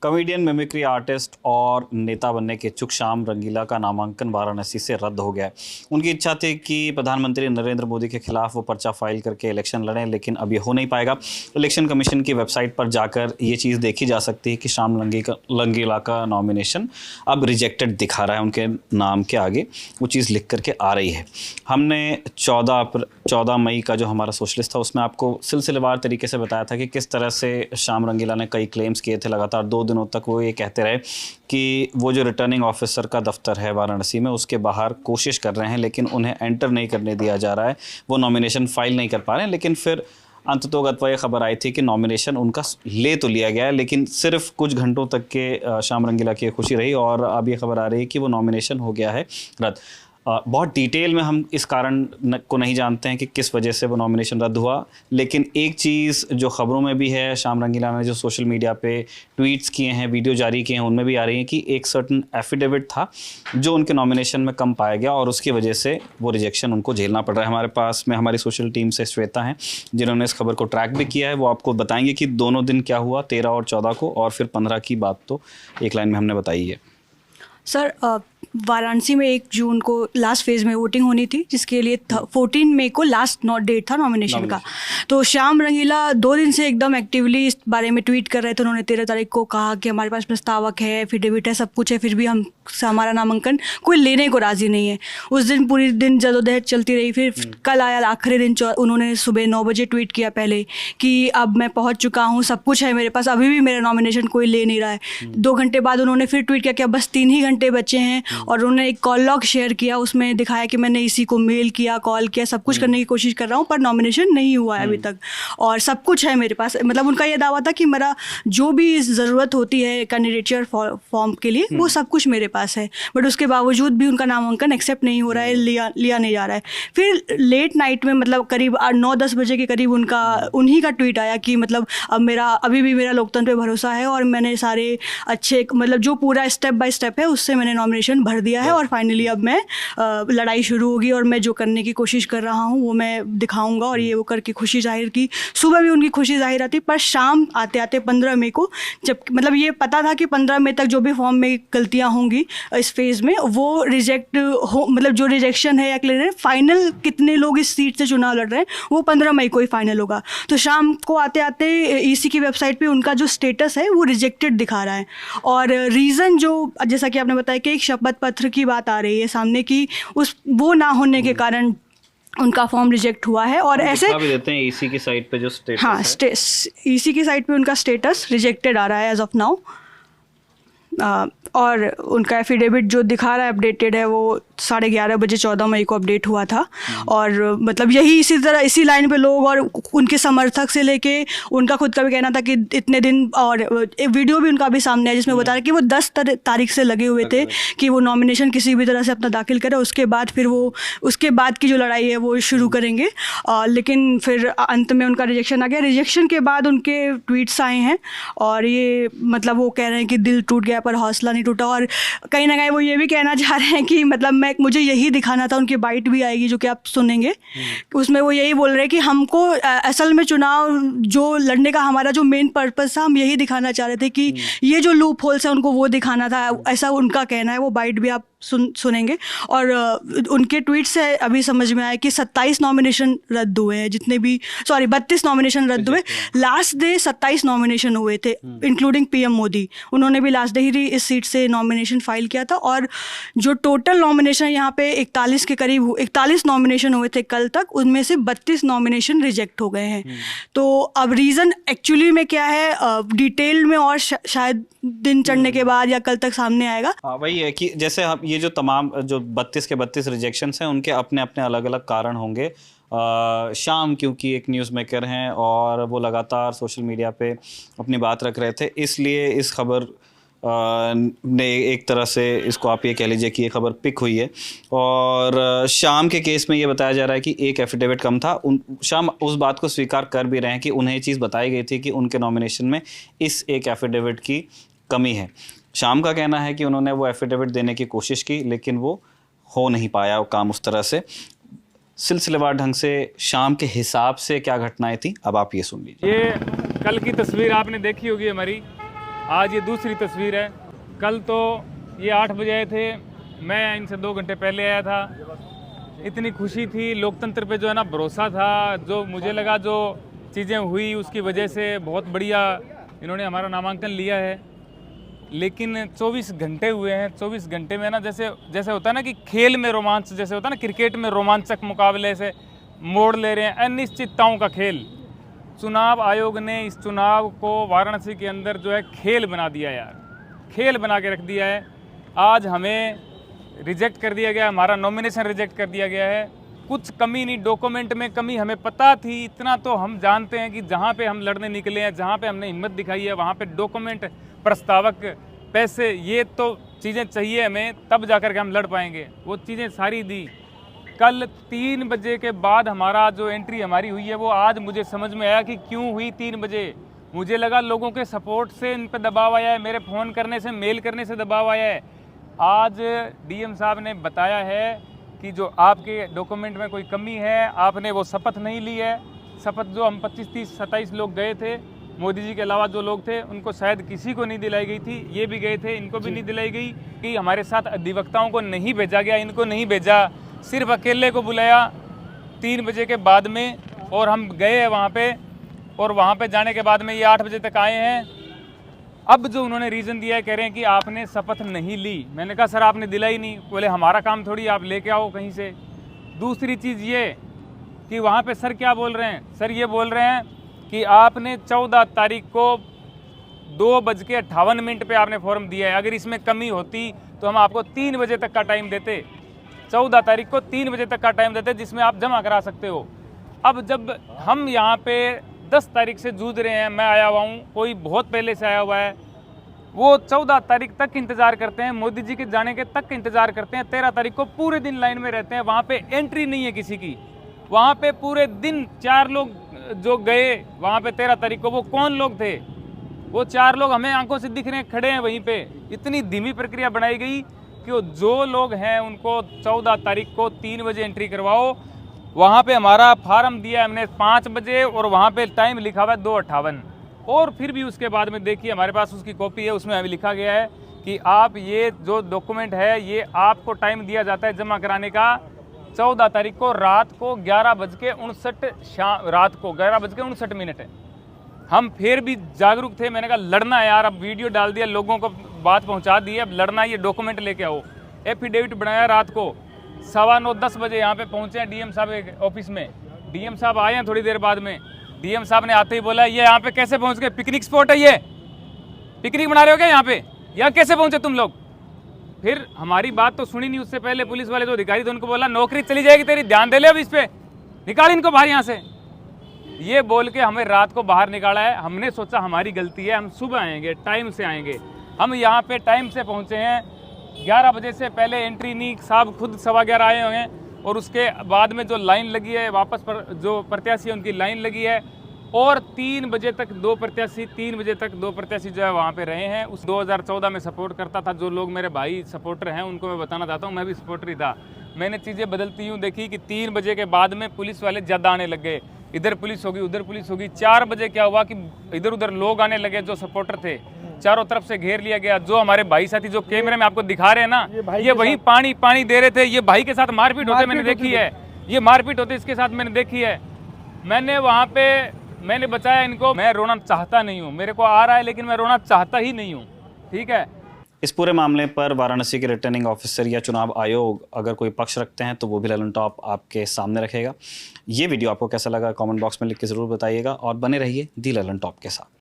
Comedian, mimicry artist और नेता बनने के इच्छुक श्याम रंगीला का नामांकन वाराणसी से रद्द हो गया है। उनकी इच्छा थी कि प्रधानमंत्री नरेंद्र मोदी के खिलाफ वो पर्चा फाइल करके इलेक्शन लड़ें, लेकिन अब ये हो नहीं पाएगा। इलेक्शन कमीशन की वेबसाइट पर जाकर ये चीज़ देखी जा सकती है कि श्याम रंगीला का नॉमिनेशन अब रिजेक्टेड दिखा रहा है। उनके नाम के आगे वो चीज़ लिख करके आ रही है। हमने 14 मई का जो हमारा सोशलिस्ट था उसमें आपको सिलसिलेवार तरीके से बताया था कि किस तरह से श्याम रंगीला ने कई क्लेम्स किए थे। लगातार 2 दिनों तक वो ये कहते रहे कि वो जो रिटर्निंग ऑफिसर का दफ्तर है वाराणसी में उसके बाहर कोशिश कर रहे हैं, लेकिन उन्हें एंटर नहीं करने दिया जा रहा है, वो नॉमिनेशन फाइल नहीं कर पा रहे हैं। लेकिन फिर अंततोगत्वा ये खबर आई थी कि नॉमिनेशन उनका ले तो लिया गया है, लेकिन सिर्फ कुछ घंटों तक के श्याम रंगीला की खुशी रही और अब ये खबर आ रही है कि वो नॉमिनेशन हो गया है रद्द। बहुत डिटेल में हम इस कारण को नहीं जानते हैं कि किस वजह से वो नॉमिनेशन रद्द हुआ, लेकिन एक चीज़ जो खबरों में भी है, श्याम रंगीला ने जो सोशल मीडिया पे ट्वीट्स किए हैं, वीडियो जारी किए हैं, उनमें भी आ रही है कि एक सर्टन एफिडेविट था जो उनके नॉमिनेशन में कम पाया गया और उसकी वजह से वो रिजेक्शन उनको झेलना पड़ रहा है। हमारे पास में हमारी सोशल टीम से श्वेता हैं जिन्होंने इस खबर को ट्रैक भी किया है। वो आपको बताएंगे कि दोनों दिन क्या हुआ, 13 और 14 को, और फिर 15 की बात तो एक लाइन में हमने बताई है। सर, वाराणसी में 1 जून को लास्ट फेज़ में वोटिंग होनी थी, जिसके लिए 14 मई को लास्ट डेट था नॉमिनेशन का। तो श्याम रंगीला 2 दिन से एकदम एक्टिवली इस बारे में ट्वीट कर रहे थे। उन्होंने 13 तारीख को कहा कि हमारे पास प्रस्तावक है, एफिडेविट है, सब कुछ है, फिर भी हमारा नामांकन कोई लेने को राज़ी नहीं है। उस दिन पूरी दिन जदोजहद चलती रही। फिर कल आया आखिरी दिन, उन्होंने सुबह 9 बजे ट्वीट किया पहले कि अब मैं पहुँच चुका हूँ, सब कुछ है मेरे पास, अभी भी मेरा नॉमिनेशन कोई ले नहीं रहा है। 2 घंटे बाद उन्होंने फिर ट्वीट किया कि अब बस 3 ही घंटे बचे हैं, और उन्होंने एक कॉल लॉग शेयर किया, उसमें दिखाया कि मैंने इसी को मेल किया, कॉल किया, सब कुछ करने की कोशिश कर रहा हूँ, पर नॉमिनेशन नहीं हुआ है अभी तक, और सब कुछ है मेरे पास। मतलब उनका ये दावा था कि मेरा जो भी ज़रूरत होती है कैंडिडेचर फॉर्म के लिए वो सब कुछ मेरे पास है, बट उसके बावजूद भी उनका नामांकन एक्सेप्ट नहीं हो रहा है, लिया नहीं जा रहा है। फिर लेट नाइट में, मतलब करीब 9-10 बजे के करीब उन्हीं का ट्वीट आया कि मतलब अब अभी भी मेरा लोकतंत्र पे भरोसा है और मैंने सारे अच्छे, मतलब जो पूरा स्टेप बाय स्टेप है उससे मैंने नॉमिनेशन भर दिया है, और फाइनली अब मैं लड़ाई शुरू होगी और मैं जो करने की कोशिश कर रहा हूँ वो मैं दिखाऊंगा, और ये वो करके खुशी जाहिर की। सुबह भी उनकी खुशी जाहिर आती, पर शाम आते आते 15 मई को, जब मतलब ये पता था कि 15 मई तक जो भी फॉर्म में गलतियाँ होंगी इस फेज़ में वो रिजेक्ट हो, मतलब जो रिजेक्शन है या क्लियर है, फाइनल कितने लोग इस सीट से चुनाव लड़ रहे हैं वो 15 मई को ही फाइनल होगा। तो शाम को आते आते ईसी की वेबसाइट पर उनका जो स्टेटस है वो रिजेक्टेड दिखा रहा है, और रीज़न जो जैसा कि आपने बताया कि एक शपथ पत्र की बात आ रही है सामने की, वो ना होने के कारण उनका फॉर्म रिजेक्ट हुआ है। और ऐसे भी देते हैं ईसी की साइट पे जो स्टेटस हाँ, ईसी की साइट पे उनका स्टेटस रिजेक्टेड आ रहा है एज ऑफ नाउ, और उनका एफिडेविट जो दिखा रहा है अपडेटेड है, वो 11:30 बजे 14 मई को अपडेट हुआ था। और मतलब यही इसी लाइन पे लोग और उनके समर्थक से लेके उनका खुद का भी कहना था कि इतने दिन, और एक वीडियो भी उनका भी सामने है जिसमें बता रहे कि वो 10 तारीख से लगे हुए थे कि वो नॉमिनेशन किसी भी तरह से अपना दाखिल करें, उसके बाद फिर वो उसके बाद की जो लड़ाई है वो शुरू करेंगे। लेकिन फिर अंत में उनका रिजेक्शन आ गया। रिजेक्शन के बाद उनके ट्वीट्स आए हैं और ये मतलब वो कह रहे हैं कि दिल टूट गया पर हौसला नहीं टूटा, और कहीं ना कहीं वो ये भी कहना चाह रहे हैं कि मतलब मुझे यही दिखाना था। उनकी बाइट भी आएगी जो कि आप सुनेंगे, उसमें वो यही बोल रहे हैं कि हमको असल में चुनाव जो लड़ने का हमारा जो मेन पर्पस था, हम यही दिखाना चाह रहे थे कि ये जो लूप होल्स है उनको वो दिखाना था, ऐसा उनका कहना है। वो बाइट भी आप सुनेंगे। और उनके ट्वीट से अभी समझ में आया कि 27 नॉमिनेशन रद्द हुए हैं, 32 नॉमिनेशन रद्द हुए। लास्ट डे 27 नॉमिनेशन हुए थे, इंक्लूडिंग पीएम मोदी। उन्होंने भी लास्ट डे ही इस सीट से नॉमिनेशन फाइल किया था, और जो टोटल नॉमिनेशन यहाँ पे 41 के करीब 41 नॉमिनेशन हुए थे कल तक, उनमें से 32 नॉमिनेशन रिजेक्ट हो गए हैं। तो अब रीज़न एक्चुअली में क्या है, डिटेल में और शायद दिन चढ़ने के बाद या कल तक सामने आएगा। वही है कि जैसे ये जो तमाम जो 32 के 32 रिजेक्शंस हैं उनके अपने अपने अलग अलग कारण होंगे। शाम क्योंकि एक न्यूज़ मेकर हैं और वो लगातार सोशल मीडिया पे अपनी बात रख रहे थे, इसलिए इस खबर ने एक तरह से इसको आप ये कह लीजिए कि ये खबर पिक हुई है। और शाम के केस में ये बताया जा रहा है कि एक एफिडेविट कम था। शाम उस बात को स्वीकार कर भी रहे हैं कि उन्हें ये चीज़ बताई गई थी कि उनके नॉमिनेशन में इस एक एफिडेविट की कमी है। शाम का कहना है कि उन्होंने वो एफिडेविट देने की कोशिश की, लेकिन वो हो नहीं पाया वो काम उस तरह से। सिलसिलेवार ढंग से शाम के हिसाब से क्या घटनाएं थी, अब आप ये सुन लीजिए। ये कल की तस्वीर आपने देखी होगी हमारी, आज ये दूसरी तस्वीर है। कल तो ये 8 बजे आए थे, मैं इनसे 2 घंटे पहले आया था। इतनी खुशी थी, लोकतंत्र पे जो है ना भरोसा था, जो मुझे लगा जो चीज़ें हुई उसकी वजह से बहुत बढ़िया इन्होंने हमारा नामांकन लिया है। लेकिन 24 घंटे हुए हैं, 24 घंटे में ना जैसे होता है ना कि खेल में रोमांच, जैसे होता है ना क्रिकेट में रोमांचक मुकाबले से मोड़ ले रहे हैं, अनिश्चितताओं का खेल। चुनाव आयोग ने इस चुनाव को वाराणसी के अंदर जो है खेल बना दिया यार, खेल बना के रख दिया है। आज हमें रिजेक्ट कर दिया गया, हमारा नॉमिनेशन रिजेक्ट कर दिया गया है। कुछ कमी नहीं, डॉक्यूमेंट में कमी हमें पता थी, इतना तो हम जानते हैं कि जहाँ पे हम लड़ने निकले हैं, जहाँ पे हमने हिम्मत दिखाई है, वहाँ पे डॉक्यूमेंट, प्रस्तावक, पैसे, ये तो चीज़ें चाहिए हमें, तब जाकर के हम लड़ पाएंगे। वो चीज़ें सारी दी। कल 3 बजे के बाद हमारा जो एंट्री हमारी हुई है वो आज मुझे समझ में आया कि क्यों हुई 3 बजे। मुझे लगा लोगों के सपोर्ट से इन पर दबाव आया है, मेरे फ़ोन करने से, मेल करने से दबाव आया है। आज डीएम साहब ने बताया है कि जो आपके डॉक्यूमेंट में कोई कमी है, आपने वो शपथ नहीं ली है। शपथ जो हम 25, 30, 27 लोग गए थे, मोदी जी के अलावा जो लोग थे, उनको शायद किसी को नहीं दिलाई गई थी। ये भी गए थे, इनको भी नहीं दिलाई गई कि हमारे साथ अधिवक्ताओं को नहीं भेजा गया, इनको नहीं भेजा, सिर्फ अकेले को बुलाया 3 बजे के बाद में। और हम गए हैं वहाँ पे, और वहाँ पे जाने के बाद में ये 8 बजे तक आए हैं। अब जो उन्होंने रीज़न दिया है, कह रहे हैं कि आपने शपथ नहीं ली। मैंने कहा सर आपने दिलाई नहीं। बोले हमारा काम थोड़ी, आप लेके आओ कहीं से। दूसरी चीज़ ये कि वहाँ पे सर क्या बोल रहे हैं, सर ये बोल रहे हैं कि आपने 14 तारीख को 2:58 पे आपने फॉर्म दिया है। अगर इसमें कमी होती तो हम आपको 3 बजे तक का टाइम देते, 14 तारीख को 3 बजे तक का टाइम देते, जिसमें आप जमा करा सकते हो। अब जब हम यहाँ पे 10 तारीख से जूझ रहे हैं, मैं आया हुआ हूँ, कोई बहुत पहले से आया हुआ है, वो 14 तारीख तक इंतज़ार करते हैं, मोदी जी के जाने के तक इंतज़ार करते हैं। 13 तारीख को पूरे दिन लाइन में रहते हैं, वहाँ पे एंट्री नहीं है किसी की। वहाँ पे पूरे दिन 4 लोग जो गए वहाँ पे 13 तारीख को, वो कौन लोग थे? वो 4 लोग हमें आंखों से दिख रहे हैं, खड़े हैं वहीं पे। इतनी धीमी प्रक्रिया बनाई गई कि जो लोग हैं उनको 14 तारीख को 3 बजे एंट्री करवाओ। वहाँ पे हमारा फार्म दिया हमने 5 बजे, और वहाँ पे टाइम लिखा हुआ है 2:58। और फिर भी उसके बाद में देखिए, हमारे पास उसकी कॉपी है, उसमें अभी लिखा गया है कि आप ये जो डॉक्यूमेंट है, ये आपको टाइम दिया जाता है जमा कराने का 14 तारीख को रात को 11:59, रात को 11:59 है। हम फिर भी जागरूक थे, मैंने कहा लड़ना है यार, अब वीडियो डाल दिया, लोगों को बात पहुंचा दी है, अब लड़ना, ये डॉक्यूमेंट लेके आओ। एफिडेविट बनाया रात को 9:15-10 बजे यहाँ पे पहुंचे हैं डीएम साहब के ऑफिस में। डीएम साहब आए हैं थोड़ी देर बाद में। डीएम साहब ने आते ही बोला ये यहाँ पे कैसे पहुँच गए, पिकनिक स्पॉट है ये, पिकनिक बना रहे हो क्या यहाँ पे, यहाँ कैसे पहुँचे तुम लोग? फिर हमारी बात तो सुनी नहीं, उससे पहले पुलिस वाले जो अधिकारी थे उनको बोला नौकरी चली जाएगी तेरी, ध्यान दे ले अब इस पे, निकाल इनको बाहर यहाँ से। ये बोल के हमें रात को बाहर निकाला है। हमने सोचा हमारी गलती है, हम सुबह आएंगे, टाइम से आएंगे। हम यहाँ पे टाइम से पहुँचे हैं, 11 बजे से पहले एंट्री नहीं, साहब खुद 11:15 आए हुए हैं। और उसके बाद में जो लाइन लगी है वापस पर, जो प्रत्याशी है उनकी लाइन लगी है। और 3 बजे तक 2 प्रत्याशी, 3 बजे तक 2 प्रत्याशी जो है वहाँ पे रहे हैं। उस 2014 में सपोर्ट करता था, जो लोग मेरे भाई सपोर्टर हैं उनको मैं बताना चाहता हूँ, मैं भी सपोर्टर ही था। मैंने चीज़ें बदलती हूँ देखी कि 3 बजे के बाद में पुलिस वाले ज़्यादा आने लग गए, इधर पुलिस होगी, उधर पुलिस होगी। 4 बजे क्या हुआ कि इधर उधर लोग आने लगे, जो सपोर्टर थे, चारों तरफ से घेर लिया गया। जो हमारे भाई साथी जो कैमरे में आपको दिखा रहे हैं ना, ये वही पानी दे रहे थे। ये भाई के साथ मारपीट होते मैंने देखी है, ये मारपीट होते इसके साथ मैंने देखी है। मैंने वहाँ पे मैंने बचाया इनको। मैं रोना चाहता नहीं हूँ, मेरे को आ रहा है, लेकिन मैं रोना चाहता ही नहीं हूँ, ठीक है। इस पूरे मामले पर वाराणसी के रिटर्निंग ऑफिसर या चुनाव आयोग अगर कोई पक्ष रखते हैं तो वो भी ललन टॉप आपके सामने रखेगा। ये वीडियो आपको कैसा लगा कमेंट बॉक्स में लिख के ज़रूर बताइएगा, और बने रहिए दी ललन टॉप के साथ।